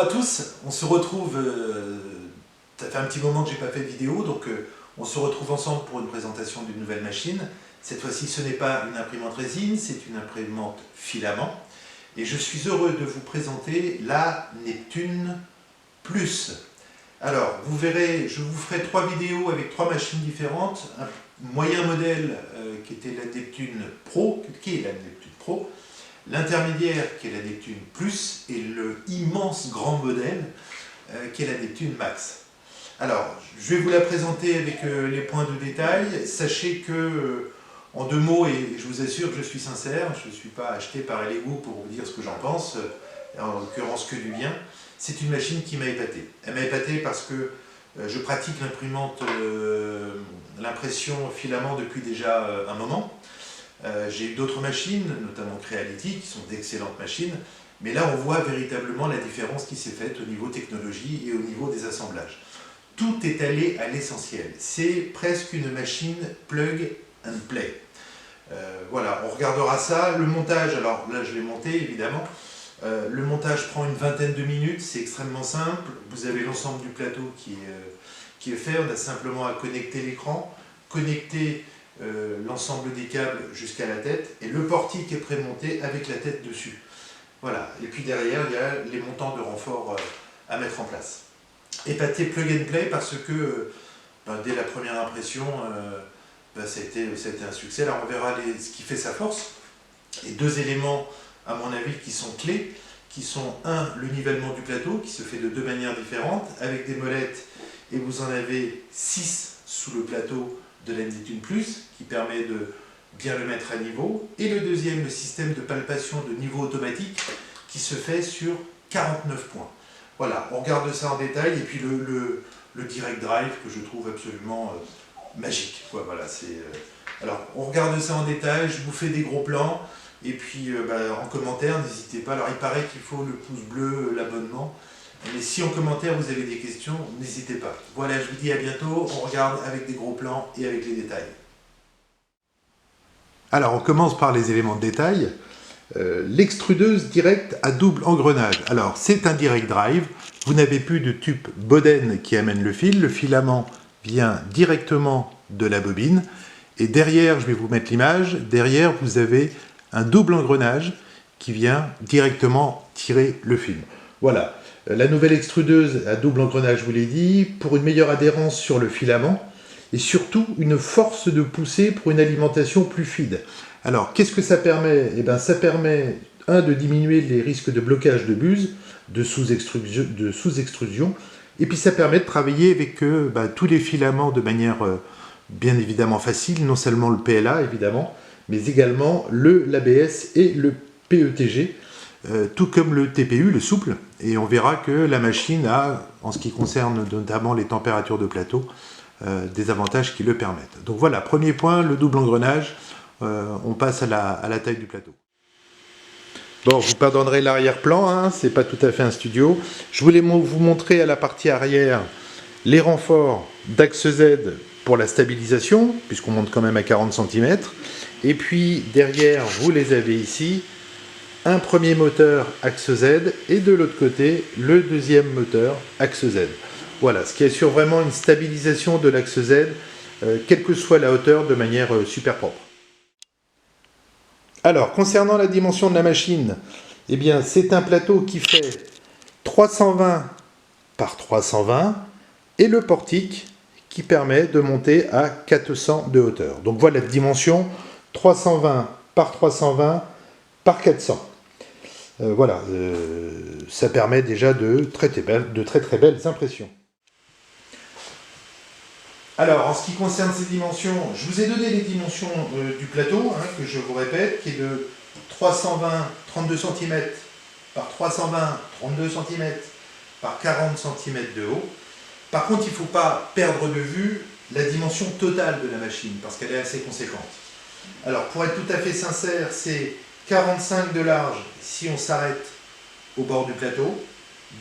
Bonjour à tous, on se retrouve, ça fait un petit moment que j'ai pas fait de vidéo, donc on se retrouve ensemble pour une présentation d'une nouvelle machine. Cette fois-ci ce n'est pas une imprimante résine, c'est une imprimante filament. Et je suis heureux de vous présenter la Neptune Plus. Alors, vous verrez, je vous ferai 3 vidéos avec 3 machines différentes. Un moyen modèle qui était la Neptune Pro, qui est la Neptune Pro. L'intermédiaire qui est la Neptune Plus et le immense grand modèle qui est la Neptune Max. Alors, je vais vous la présenter avec les points de détail. Sachez que, en 2 mots, et je vous assure que je suis sincère, je ne suis pas acheté par Lego pour vous dire ce que j'en pense, en l'occurrence que du bien, c'est une machine qui m'a épaté. Elle m'a épaté parce que je pratique l'impression filament depuis déjà un moment. J'ai eu d'autres machines, notamment Creality, qui sont d'excellentes machines, mais là on voit véritablement la différence qui s'est faite au niveau technologie et au niveau des assemblages. Tout est allé à l'essentiel. C'est presque une machine plug and play. Voilà, on regardera ça. Le montage, alors là je l'ai monté évidemment. Le montage prend une vingtaine de minutes, c'est extrêmement simple. Vous avez l'ensemble du plateau qui est fait. On a simplement à connecter l'écran, connecter l'ensemble des câbles jusqu'à la tête, et le portique est prémonté avec la tête dessus. Voilà, et puis derrière il y a les montants de renfort à mettre en place. Épaté plug and play parce que dès la première impression ça a été un succès. Alors on verra ce qui fait sa force, et 2 éléments à mon avis qui sont clés, qui sont le nivellement du plateau qui se fait de 2 manières différentes avec des molettes, et vous en avez 6 sous le plateau de la Neptune Plus qui permet de bien le mettre à niveau, et le deuxième, le système de palpation de niveau automatique qui se fait sur 49 points. Voilà, on regarde ça en détail, et puis le Direct Drive que je trouve absolument magique. Voilà, alors on regarde ça en détail, je vous fais des gros plans, et puis en commentaire n'hésitez pas. Alors il paraît qu'il faut le pouce bleu, l'abonnement. Mais si en commentaire vous avez des questions, n'hésitez pas. Voilà, je vous dis à bientôt, on regarde avec des gros plans et avec les détails. Alors on commence par les éléments de détail. L'extrudeuse directe à double engrenage. Alors c'est un direct drive, vous n'avez plus de tube Boden qui amène le filament vient directement de la bobine, et derrière, je vais vous mettre l'image, derrière vous avez un double engrenage qui vient directement tirer le film. Voilà. La nouvelle extrudeuse à double engrenage, je vous l'ai dit, pour une meilleure adhérence sur le filament, et surtout une force de poussée pour une alimentation plus fluide. Alors, qu'est-ce que ça permet? Eh bien, ça permet, de diminuer les risques de blocage de buse, de sous-extrusion, et puis ça permet de travailler avec tous les filaments de manière bien évidemment facile, non seulement le PLA évidemment, mais également l'ABS et le PETG, tout comme le TPU, le souple, et on verra que la machine a, en ce qui concerne notamment les températures de plateau, des avantages qui le permettent. Donc voilà, premier point, le double engrenage, on passe à la taille du plateau. Bon, vous pardonnerez l'arrière-plan, hein, c'est pas tout à fait un studio. Je voulais vous montrer à la partie arrière les renforts d'axe Z pour la stabilisation, puisqu'on monte quand même à 40 cm. Et puis derrière, vous les avez ici, un premier moteur axe Z, et de l'autre côté, le deuxième moteur axe Z. Voilà, ce qui assure vraiment une stabilisation de l'axe Z, quelle que soit la hauteur, de manière super propre. Alors, concernant la dimension de la machine, eh bien, c'est un plateau qui fait 320 par 320, et le portique qui permet de monter à 400 de hauteur. Donc voilà la dimension, 320 par 320 par 400. Voilà, ça permet déjà de très très belles impressions. Alors, en ce qui concerne ces dimensions, je vous ai donné les dimensions du plateau, que je vous répète, qui est de 320, 32 cm par 320, 32 cm par 40 cm de haut. Par contre, il ne faut pas perdre de vue la dimension totale de la machine, parce qu'elle est assez conséquente. Alors, pour être tout à fait sincère, c'est 45 de large si on s'arrête au bord du plateau,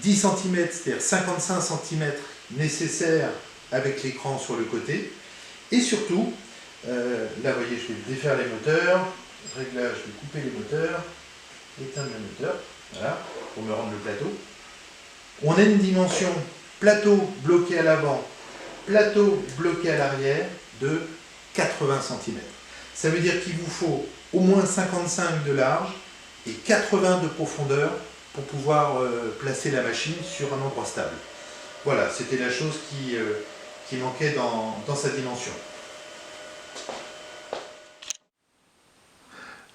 10 cm, c'est-à-dire 55 cm nécessaires avec l'écran sur le côté, et surtout, là vous voyez, je vais défaire les moteurs, réglage, je vais couper les moteurs, éteindre le moteur, voilà, pour me rendre le plateau. On a une dimension plateau bloqué à l'avant, plateau bloqué à l'arrière de 80 cm. Ça veut dire qu'il vous faut au moins 55 de large et 80 de profondeur pour pouvoir placer la machine sur un endroit stable. Voilà, c'était la chose qui manquait dans sa dimension.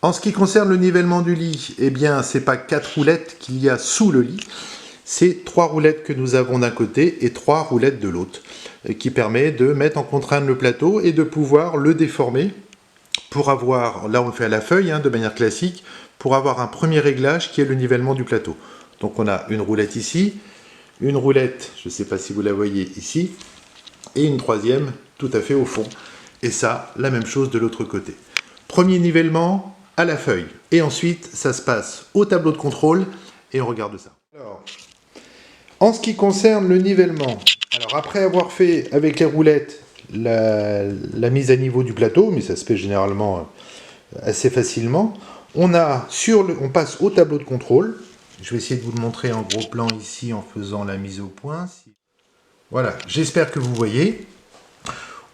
En ce qui concerne le nivellement du lit, eh bien, ce n'est pas 4 roulettes qu'il y a sous le lit, c'est 3 roulettes que nous avons d'un côté et 3 roulettes de l'autre, qui permet de mettre en contrainte le plateau et de pouvoir le déformer pour avoir, là on le fait à la feuille de manière classique, pour avoir un premier réglage qui est le nivellement du plateau. Donc on a une roulette ici, une roulette, je ne sais pas si vous la voyez ici, et une troisième tout à fait au fond. Et ça, la même chose de l'autre côté. Premier nivellement à la feuille. Et ensuite, ça se passe au tableau de contrôle et on regarde ça. Alors, en ce qui concerne le nivellement, alors après avoir fait avec les roulettes la mise à niveau du plateau, mais ça se fait généralement assez facilement, on passe au tableau de contrôle. Je vais essayer de vous le montrer en gros plan ici en faisant la mise au point. Voilà, j'espère que vous voyez.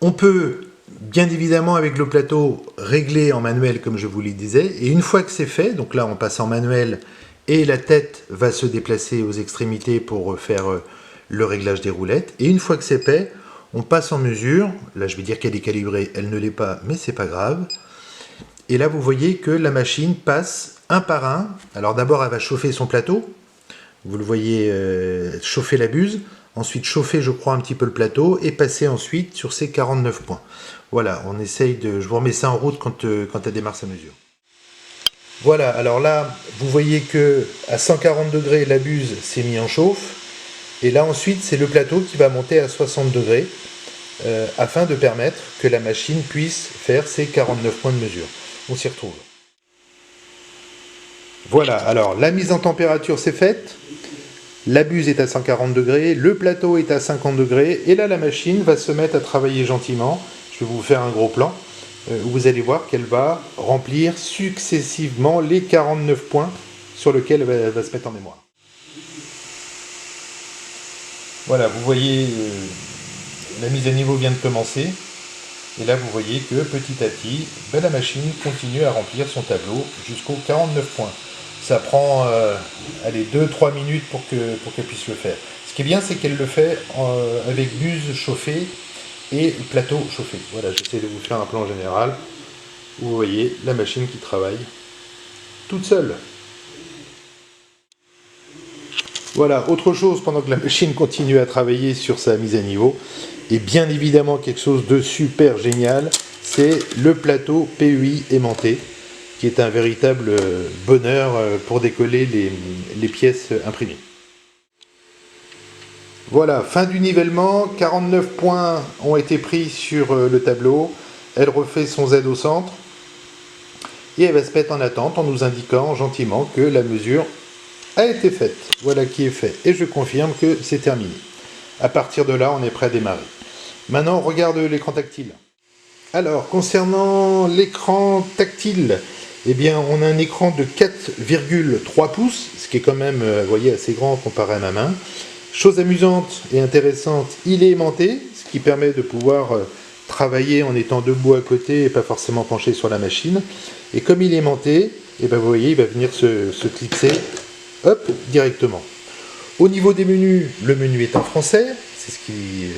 On peut bien évidemment avec le plateau régler en manuel comme je vous le disais, et une fois que c'est fait, donc là on passe en manuel et la tête va se déplacer aux extrémités pour faire le réglage des roulettes, et une fois que c'est fait, on passe en mesure. Là je vais dire qu'elle est calibrée, elle ne l'est pas, mais c'est pas grave. Et là vous voyez que la machine passe un par un. Alors d'abord elle va chauffer son plateau, vous le voyez chauffer la buse, ensuite chauffer je crois un petit peu le plateau et passer ensuite sur ces 49 points. Voilà, on essaye de... Je vous remets ça en route quand elle démarre sa mesure. Voilà, alors là, vous voyez que à 140 degrés, la buse s'est mise en chauffe. Et là, ensuite, c'est le plateau qui va monter à 60 degrés afin de permettre que la machine puisse faire ses 49 points de mesure. On s'y retrouve. Voilà, alors la mise en température, c'est faite. La buse est à 140 degrés, le plateau est à 50 degrés. Et là, la machine va se mettre à travailler gentiment. Je vais vous faire un gros plan où vous allez voir qu'elle va remplir successivement les 49 points sur lesquels elle va se mettre en mémoire. Voilà, vous voyez, la mise à niveau vient de commencer. Et là, vous voyez que petit à petit, la machine continue à remplir son tableau jusqu'aux 49 points. Ça prend 2-3 minutes pour qu'elle puisse le faire. Ce qui est bien, c'est qu'elle le fait avec buse chauffée et plateau chauffé. Voilà, j'essaie de vous faire un plan général où vous voyez la machine qui travaille toute seule. Voilà, autre chose pendant que la machine continue à travailler sur sa mise à niveau, et bien évidemment quelque chose de super génial, c'est le plateau PEI aimanté, qui est un véritable bonheur pour décoller les pièces imprimées. Voilà, fin du nivellement, 49 points ont été pris sur le tableau, elle refait son Z au centre, et elle va se mettre en attente en nous indiquant gentiment que la mesure a été faite. Voilà qui est fait, et je confirme que c'est terminé. À partir de là, on est prêt à démarrer. Maintenant, on regarde l'écran tactile. Alors, concernant l'écran tactile, eh bien, on a un écran de 4,3 pouces, ce qui est quand même, vous voyez, assez grand comparé à ma main. Chose amusante et intéressante, il est aimanté, ce qui permet de pouvoir travailler en étant debout à côté et pas forcément penché sur la machine. Et comme il est aimanté, eh bien, vous voyez, il va venir se clipser, hop, directement. Au niveau des menus, le menu est en français, c'est ce qui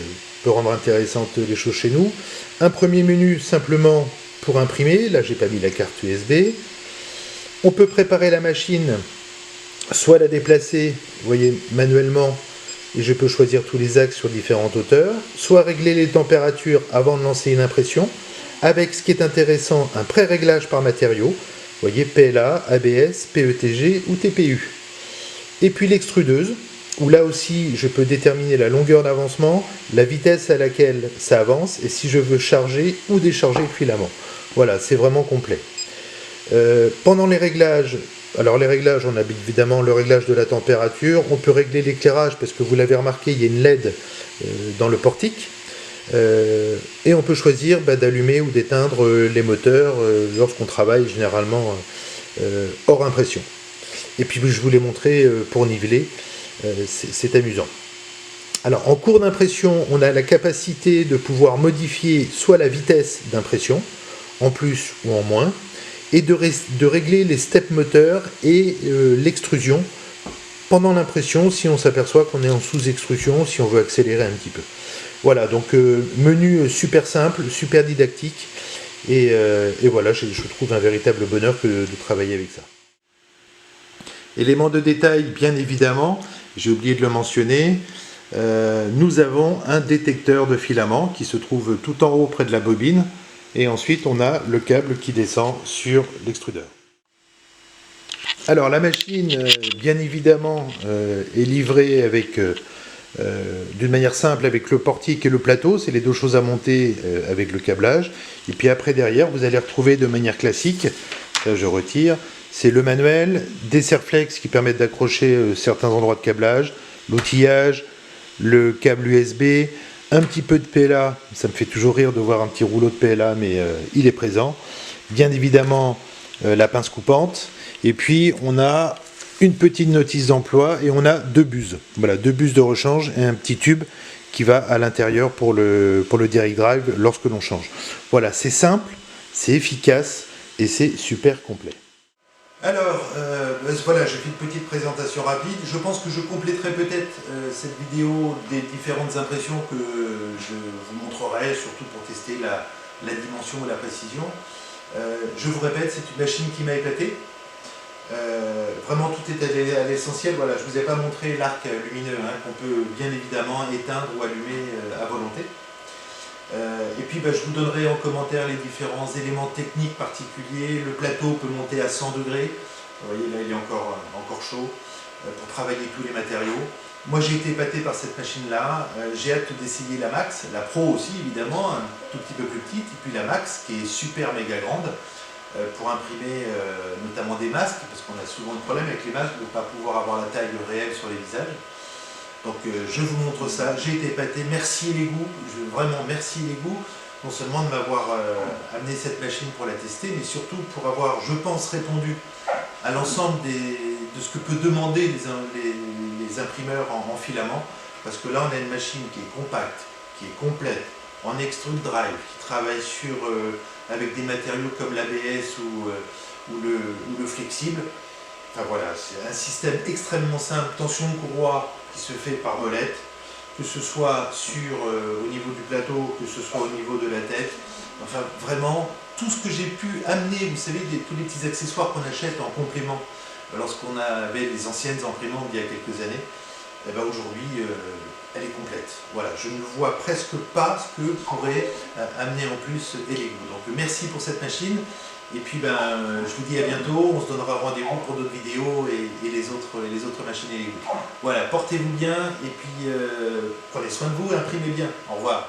peut rendre intéressantes les choses chez nous. Un premier menu simplement pour imprimer, là j'ai pas mis la carte USB. On peut préparer la machine, soit la déplacer, vous voyez, manuellement, et je peux choisir tous les axes sur différentes hauteurs, soit régler les températures avant de lancer une impression, avec ce qui est intéressant, un pré-réglage par matériau, vous voyez, PLA, ABS, PETG ou TPU. Et puis l'extrudeuse, où là aussi je peux déterminer la longueur d'avancement, la vitesse à laquelle ça avance, et si je veux charger ou décharger le filament. Voilà, c'est vraiment complet. Pendant les réglages, alors les réglages, on a évidemment le réglage de la température, on peut régler l'éclairage, parce que vous l'avez remarqué, il y a une LED dans le portique, et on peut choisir d'allumer ou d'éteindre les moteurs lorsqu'on travaille généralement hors impression. Et puis je vous l'ai montré pour niveler, c'est amusant. Alors en cours d'impression, on a la capacité de pouvoir modifier soit la vitesse d'impression, en plus ou en moins, et de régler les steps moteurs et l'extrusion pendant l'impression si on s'aperçoit qu'on est en sous-extrusion, si on veut accélérer un petit peu. Voilà, donc menu super simple, super didactique, et voilà, je trouve un véritable bonheur de travailler avec ça. Élément de détail, bien évidemment, j'ai oublié de le mentionner, nous avons un détecteur de filament qui se trouve tout en haut près de la bobine, et ensuite on a le câble qui descend sur l'extrudeur. Alors la machine, bien évidemment, est livrée avec, d'une manière simple avec le portique et le plateau, c'est les deux choses à monter avec le câblage. Et puis après derrière, vous allez retrouver de manière classique, ça je retire, c'est le manuel, des serflex qui permettent d'accrocher certains endroits de câblage, l'outillage, le câble USB, un petit peu de PLA, ça me fait toujours rire de voir un petit rouleau de PLA, mais il est présent. Bien évidemment, la pince coupante. Et puis, on a une petite notice d'emploi et on a deux buses. Voilà, deux buses de rechange et un petit tube qui va à l'intérieur pour le direct drive lorsque l'on change. Voilà, c'est simple, c'est efficace et c'est super complet. Alors, voilà, j'ai fait une petite présentation rapide. Je pense que je compléterai peut-être cette vidéo des différentes impressions que je vous montrerai, surtout pour tester la dimension et la précision. Je vous répète, c'est une machine qui m'a épaté. Vraiment, tout est à l'essentiel. Voilà, je ne vous ai pas montré l'arc lumineux qu'on peut bien évidemment éteindre ou allumer à volonté. Et puis je vous donnerai en commentaire les différents éléments techniques particuliers. Le plateau peut monter à 100 degrés. Vous voyez là il est encore chaud pour travailler tous les matériaux. Moi j'ai été épaté par cette machine là. J'ai hâte d'essayer la Max, la Pro aussi évidemment, un tout petit peu plus petite. Et puis la Max qui est super méga grande pour imprimer notamment des masques, parce qu'on a souvent le problème avec les masques de ne pas pouvoir avoir la taille réelle sur les visages. Donc je vous montre ça, j'ai été épaté, merci Lego, vraiment merci Lego, non seulement de m'avoir amené cette machine pour la tester, mais surtout pour avoir, je pense, répondu à l'ensemble de ce que peut demander les imprimeurs en filament, parce que là on a une machine qui est compacte, qui est complète, en extrude drive, qui travaille avec des matériaux comme l'ABS ou le flexible. Enfin voilà, c'est un système extrêmement simple, tension de courroie qui se fait par molette, que ce soit au niveau du plateau, que ce soit au niveau de la tête. Enfin vraiment, tout ce que j'ai pu amener, vous savez, tous les petits accessoires qu'on achète en complément lorsqu'on avait les anciennes imprimantes d'il y a quelques années, et ben aujourd'hui elle est complète. Voilà, je ne vois presque pas ce que pourrait amener en plus Lego. Donc merci pour cette machine. Et puis je vous dis à bientôt, on se donnera rendez-vous pour d'autres vidéos et les autres machines Lego. Voilà, portez-vous bien et puis prenez soin de vous, imprimez bien. Au revoir.